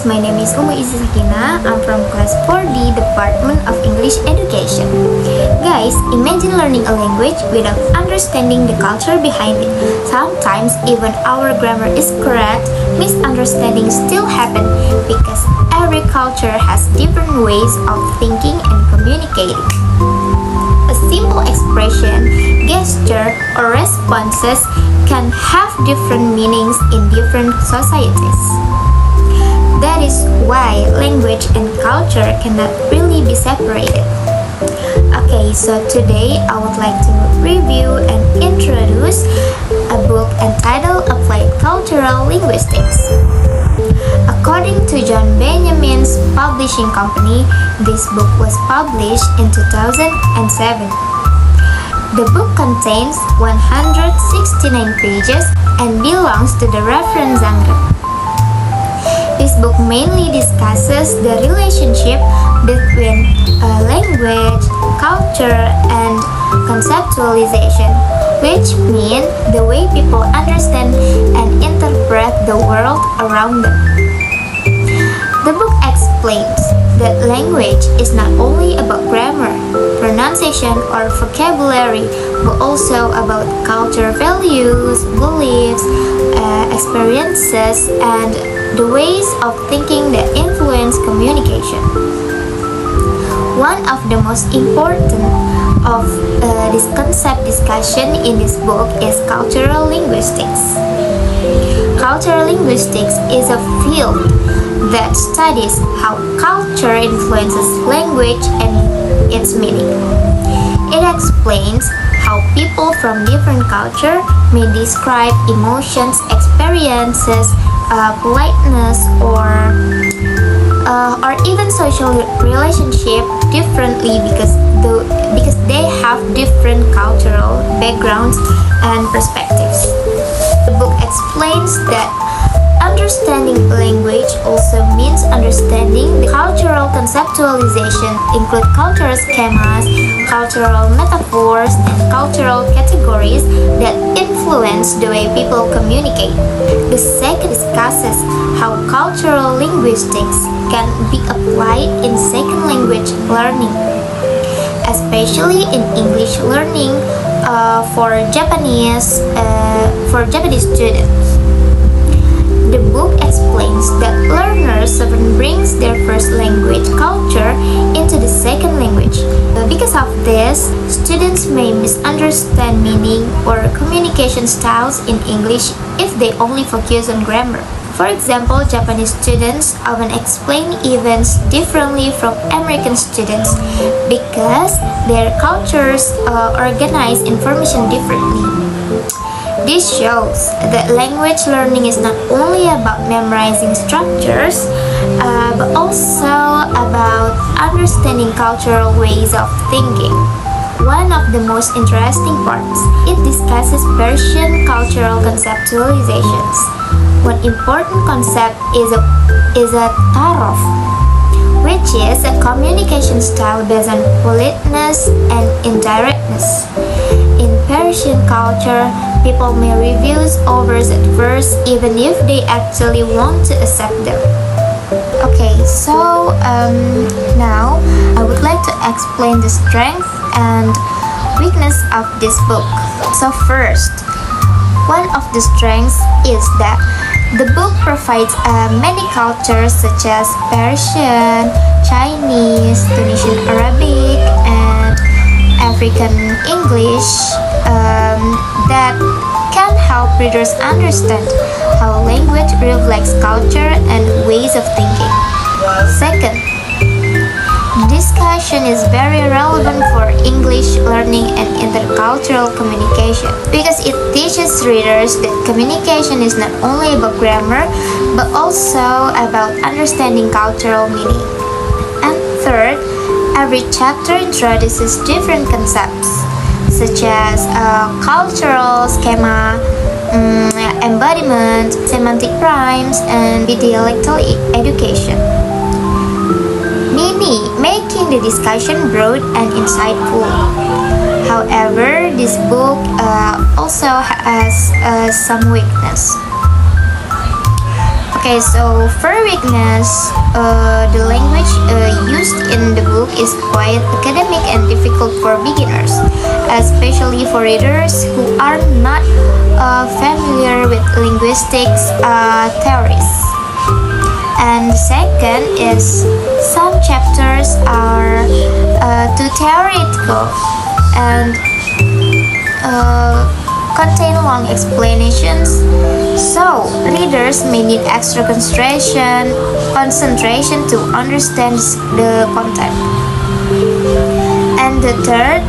guys, my name is Umu Izi Sakina. I'm from class 4D, Department of English Education. Guys, imagine learning a language without understanding the culture behind it. Sometimes even our grammar is correct, misunderstandings still happen because every culture has different ways of thinking and communicating. A simple expression, gesture, or responses can have different meanings in different societies. That is why language and culture cannot really be separated. Okay, so today I would like to review and introduce a book entitled Applied Cultural Linguistics. According to John Benjamin's publishing company, this book was published in 2007. The book contains 169 pages and belongs to the reference genre. This book mainly discusses the relationship between language, culture, and conceptualization, which mean the way people understand and interpret the world around them. The book explains that language is not only about grammar, pronunciation, or vocabulary, but also about culture, values, beliefs, experiences, and the ways of thinking that influence communication. One of the most important of this concept discussion in this book is cultural linguistics. Cultural linguistics is a field that studies how culture influences language and its meaning. It explains how people from different cultures may describe emotions, experiences, politeness, or even social relationship differently because they have different cultural backgrounds and perspectives. The book explains that understanding language also means understanding the cultural conceptualization, include cultural schemas, cultural metaphors, and cultural categories that influence the way people communicate. The second discusses how cultural linguistics can be applied in second language learning, especially in English learning for Japanese students. The book explains that learners often brings their first language culture into the second language. Because of this, students may misunderstand meaning or communication styles in English if they only focus on grammar. For example, Japanese students often explain events differently from American students because their cultures organize information differently. This shows that language learning is not only about memorizing structures, but also about understanding cultural ways of thinking. One of the most interesting parts, it discusses Persian cultural conceptualizations. One important concept is a tarof, which is a communication style based on politeness and indirectness. In Persian culture, people may refuse orders at first even if they actually want to accept them. Okay, so now I would like to explain the strength and weakness of this book. So first, one of the strengths is that the book provides many cultures such as Persian, Chinese, Tunisian Arabic, and African English that can help readers understand how language reflects culture and ways of thinking. Second, discussion is very relevant for English learning and intercultural communication because it teaches readers that communication is not only about grammar but also about understanding cultural meaning. And third, every chapter introduces different concepts such as cultural schema, embodiment, semantic rhymes, and dialectal education, making the discussion broad and insightful. However, this book also has some weakness. Okay, so for weakness, the language used in the book is quite academic and difficult for beginners, especially for readers who are not familiar with linguistics theories. And second is some chapters are too theoretical and contain long explanations, so readers may need extra concentration to understand the content. And the third,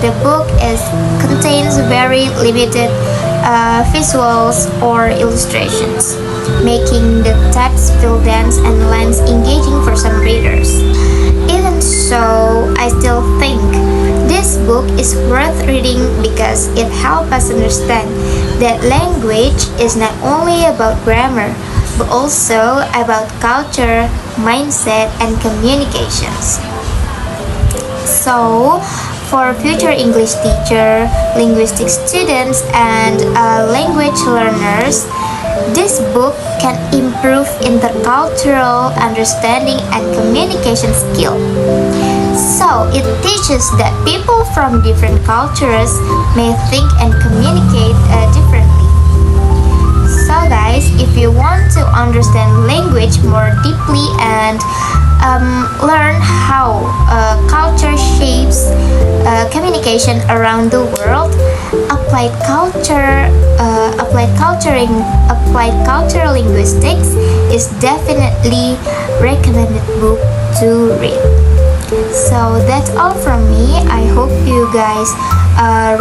the book contains very limited visuals or illustrations, making the text feel dense and less engaging for some readers. Even so, I still think this book is worth reading because it helps us understand that language is not only about grammar, but also about culture, mindset, and communications. So, for future English teacher, linguistic students, and language learners, this book can improve intercultural understanding and communication skill. So, it teaches that people from different cultures may think and communicate differently. So, guys, if you want to understand language more deeply and learn how culture shapes communication around the world, applied cultural linguistics is definitely recommended book to read. So that's all from me. I hope you guys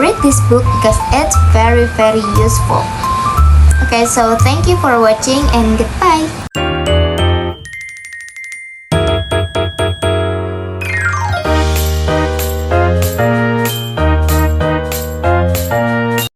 read this book because it's very useful. Okay, so thank you for watching and goodbye.